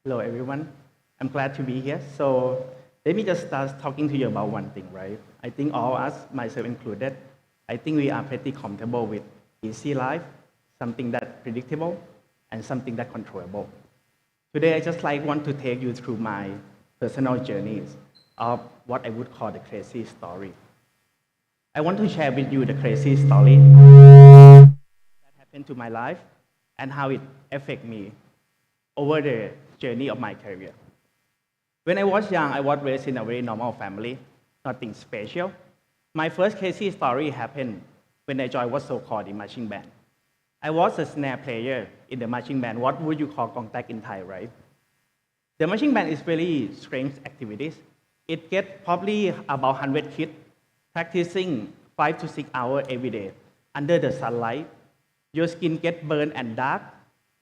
Hello, everyone. I'm glad to be here. So let me just start talking to you about one thing, right? I think all us, myself included, I think we are pretty comfortable with easy life, something that predictable, and something that controllable. Today, I just want to take you through my personal journeys of what I would call the crazy story. I want to share with you the crazy story that happened to my life and how it affected me over the journey of my career. When I was young, I was raised in a very normal family, nothing special. My first crazy story happened when I joined what's so-called the marching band. I was a snare player in the marching band. What would you call contact in Thai, right? The marching band is very strange activities. It gets probably about 100 kids practicing 5 to 6 hours every day under the sunlight. Your skin gets burned and dark,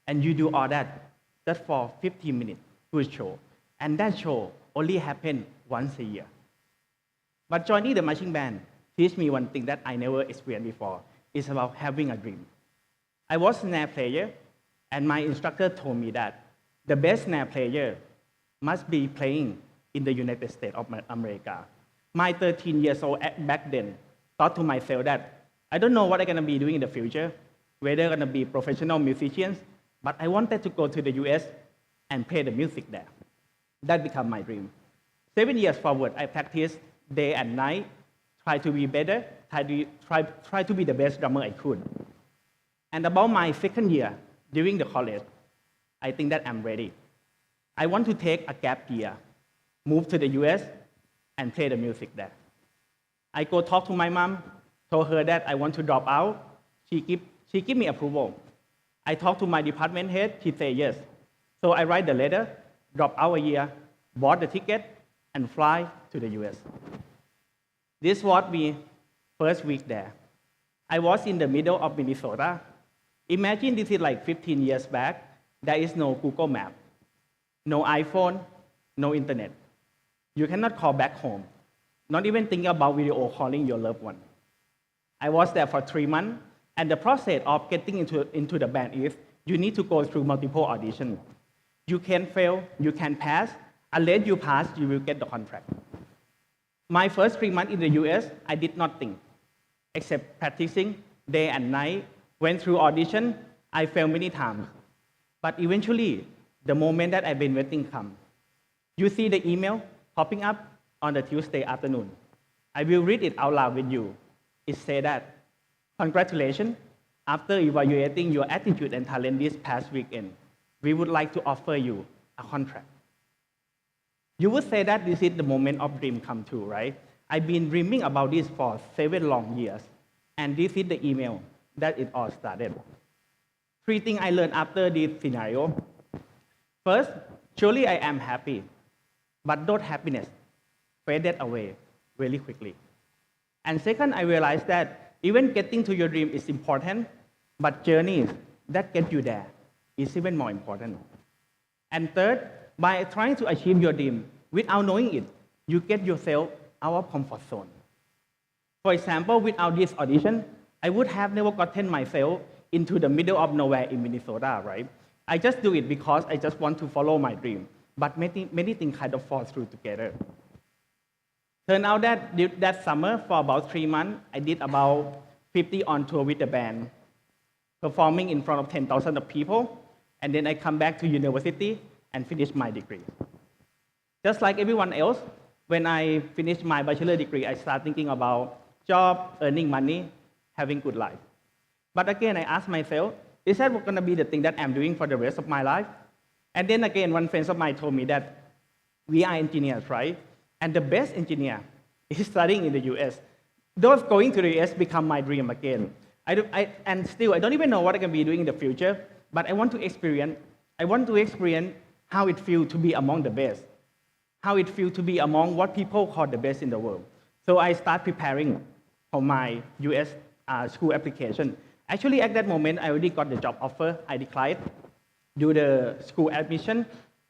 and you do all that just for 15 minutes to a show. And that show only happens once a year. But joining the marching band teach me one thing that I never experienced before. It's about having a dream. I was a snare player, and my instructor told me that the best snare player must be playing in the United States of America. My 13 years old back then thought to myself that I don't know what I'm going to be doing in the future, whether I'm going to be professional musicians, but I wanted to go to the US and play the music there. That became my dream. 7 years forward, I practiced day and night, try to be better, try to be the best drummer I could. And about my second year, during the college, I think that I'm ready. I want to take a gap year, move to the US, and play the music there. I go talk to my mom, told her that I want to drop out. She give me approval. I talked to my department head, she said yes. So I write the letter, drop out a year, bought the ticket, and fly to the US. This was my first week there. I was in the middle of Minnesota. Imagine this is like 15 years back. There is no Google Map, no iPhone, no internet. You cannot call back home, not even think about video calling your loved one. I was there for 3 months, and the process of getting into the band is you need to go through multiple auditions. You can fail, you can pass. Unless you pass, you will get the contract. My first 3 months in the US, I did nothing except practicing day and night. Went through audition, I failed many times. But eventually, the moment that I've been waiting comes. You see the email popping up on the Tuesday afternoon. I will read it out loud with you. It says that, congratulations, after evaluating your attitude and talent this past weekend, we would like to offer you a contract. You would say that this is the moment of dream come true, right? I've been dreaming about this for 7 long years, and this is the email that it all started. 3 things I learned after this scenario. First, surely I am happy, but that happiness faded away really quickly. And second, I realized that even getting to your dream is important, but journeys that get you there is even more important. And third, by trying to achieve your dream without knowing it, you get yourself out of comfort zone. For example, without this audition, I would have never gotten myself into the middle of nowhere in Minnesota, right? I just do it because I just want to follow my dream. But many things kind of fall through together. Turned out that summer, for about 3 months, I did about 50 on tour with the band, performing in front of 10,000 of people, and then I come back to university and finish my degree. Just like everyone else, when I finished my bachelor degree, I start thinking about job, earning money, having good life. But again, I asked myself, is that going to be the thing that I'm doing for the rest of my life? And then again, one friend of mine told me that we are engineers, right? And the best engineer is studying in the US. Those going to the US become my dream again. And still, I don't even know what I can be doing in the future, but I want to experience how it feels to be among the best, how it feels to be among what people call the best in the world. So I start preparing for my US school application. Actually, at that moment, I already got the job offer. I declined, do the school admission,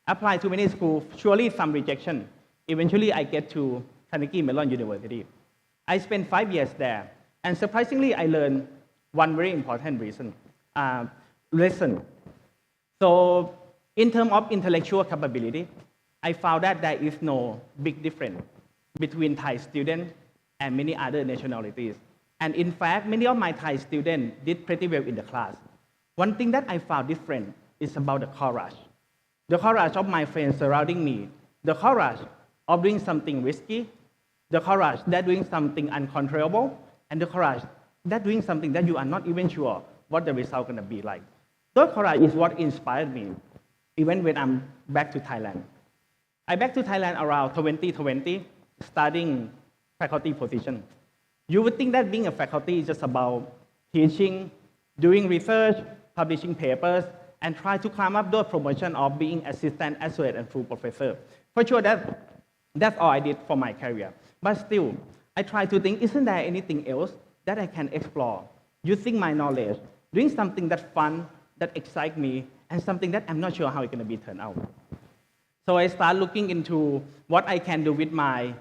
apply to many schools, surely some rejection. Eventually, I get to Carnegie Mellon University. I spent 5 years there, and surprisingly, I learned one very important lesson. So In terms of intellectual capability, I found that there is no big difference between Thai students and many other nationalities. And in fact, many of my Thai students did pretty well in the class. One thing that I found different is about the courage. The courage of my friends surrounding me, the courage of doing something risky, the courage that doing something uncontrollable, and the courage that doing something that you are not even sure what the result gonna be like. That courage is what inspired me, even when I'm back to Thailand. I back to Thailand around 2020, studying faculty position. You would think that being a faculty is just about teaching, doing research, publishing papers, and try to climb up the promotion of being assistant, associate, and full professor. For sure, that's all I did for my career. But still, I try to think, isn't there anything else that I can explore, using my knowledge, doing something that's fun, that excites me, and something that I'm not sure how it's going to be turned out. So I start looking into what I can do with my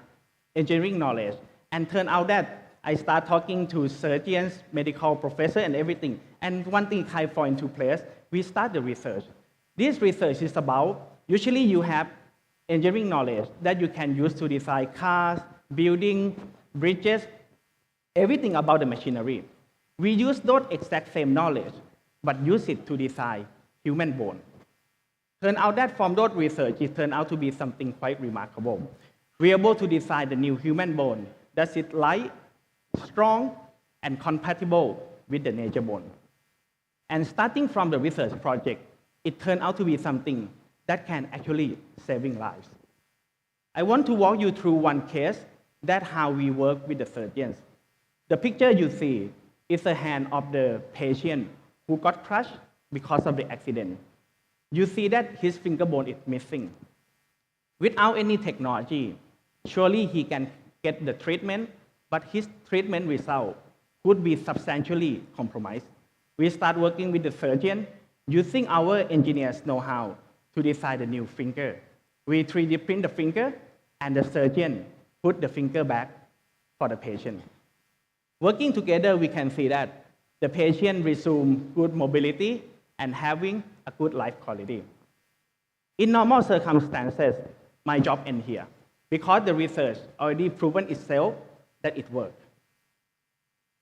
engineering knowledge, and turned out that I start talking to surgeons, medical professors, and everything. And one thing kind of fall into place, we start the research. This research is about, usually you have engineering knowledge that you can use to design cars, buildings, bridges, everything about the machinery. We use those exact same knowledge, but use it to design human bone. Turned out that from those research, it turned out to be something quite remarkable. We are able to design the new human bone that is light, strong, and compatible with the nature bone. And starting from the research project, it turned out to be something that can actually saving lives. I want to walk you through one case that how we work with the surgeons. The picture you see is the hand of the patient who got crushed because of the accident. You see that his finger bone is missing. Without any technology, surely he can get the treatment, but his treatment result could be substantially compromised. We start working with the surgeon using our engineers' know-how to design the new finger. We 3D print the finger, and the surgeon put the finger back for the patient. Working together, we can see that the patient resume good mobility and having a good life quality. In normal circumstances, my job ends here because the research already proven itself that it works.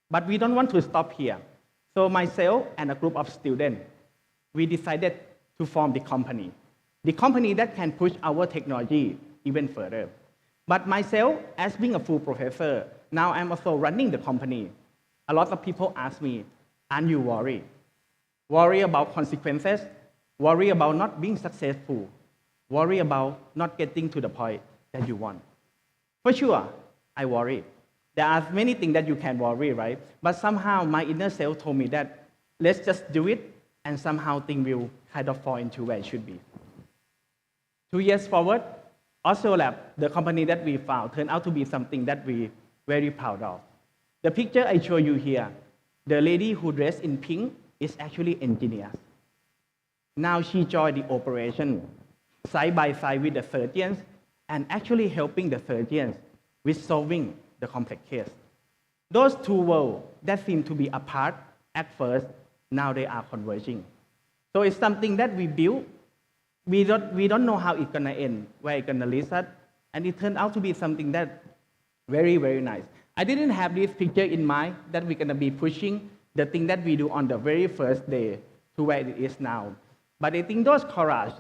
But we don't want to stop here. So myself and a group of students, we decided to form the company that can push our technology even further. But myself, as being a full professor, now I'm also running the company. A lot of people ask me, aren't you worried? Worry about consequences, worry about not being successful, worry about not getting to the point that you want. For sure, I worry. There are many things that you can worry, right? But somehow my inner self told me that let's just do it, and somehow things will kind of fall into where it should be. 2 years forward, OsseoLab, the company that we found, turned out to be something that we're very proud of. The picture I show you here, the lady who dressed in pink is actually engineer. Now she joined the operation side by side with the surgeons and actually helping the surgeons with solving the complex case. Those two worlds that seem to be apart at first, now they are converging. So it's something that we built. We don't know how it's gonna end, where it's gonna lead us, and it turned out to be something that very, very nice. I didn't have this picture in mind that we're gonna be pushing the thing that we do on the very first day to where it is now. But I think those courage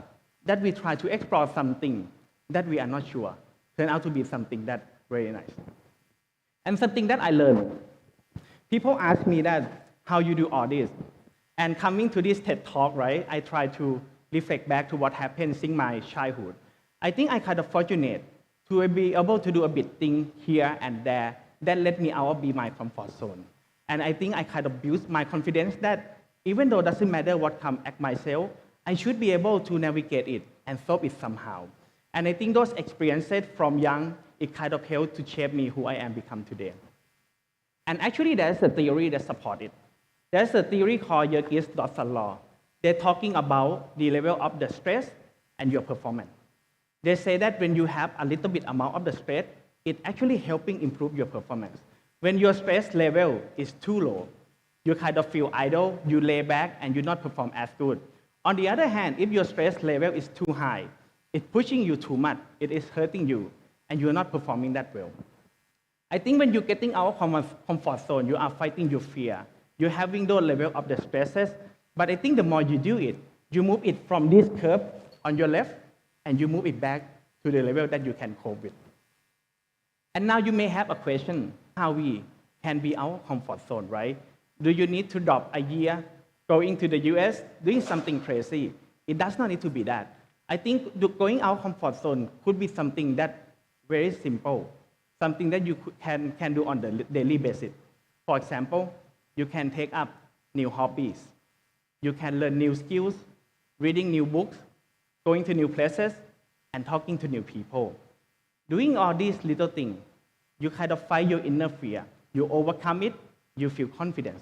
that we try to explore something that we are not sure turned out to be something that very nice. And something that I learned, people ask me that how you do all this. And coming to this TED Talk, right, I try to reflect back to what happened in my childhood. I think I kind of fortunate to be able to do a bit thing here and there that let me out of be my comfort zone. And I think I kind of built my confidence that even though it doesn't matter what comes at myself, I should be able to navigate it and solve it somehow. And I think those experiences from young, it kind of helped to shape me who I am become today. And actually, there's a theory that supports it. There's a theory called Yerkes-Dodson law. They're talking about the level of the stress and your performance. They say that when you have a little bit amount of the stress, it's actually helping improve your performance. When your stress level is too low, you kind of feel idle, you lay back, and you not perform as good. On the other hand, if your stress level is too high, it's pushing you too much, it is hurting you, and you're not performing that well. I think when you're getting out of comfort zone, you are fighting your fear. You're having those level of the stresses, but I think the more you do it, you move it from this curve on your left, and you move it back to the level that you can cope with. And now you may have a question, how we can be out of comfort zone, right? Do you need to drop a year, going to the US, doing something crazy? It does not need to be that. I think going out of comfort zone could be something that very simple, something that you can do on the daily basis. For example, you can take up new hobbies. You can learn new skills, reading new books, going to new places, and talking to new people. Doing all these little things, you kind of fight your inner fear. You overcome it, you feel confidence.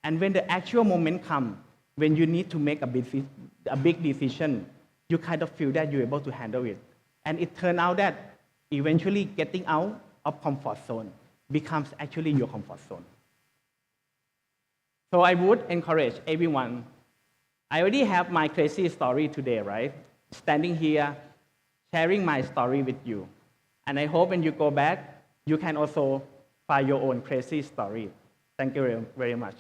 And when the actual moment comes, when you need to make a big decision, you kind of feel that you're able to handle it. And it turns out that eventually getting out of comfort zone becomes actually your comfort zone. So I would encourage everyone. I already have my crazy story today, right? Standing here, sharing my story with you. And I hope when you go back, you can also find your own crazy story. Thank you very much.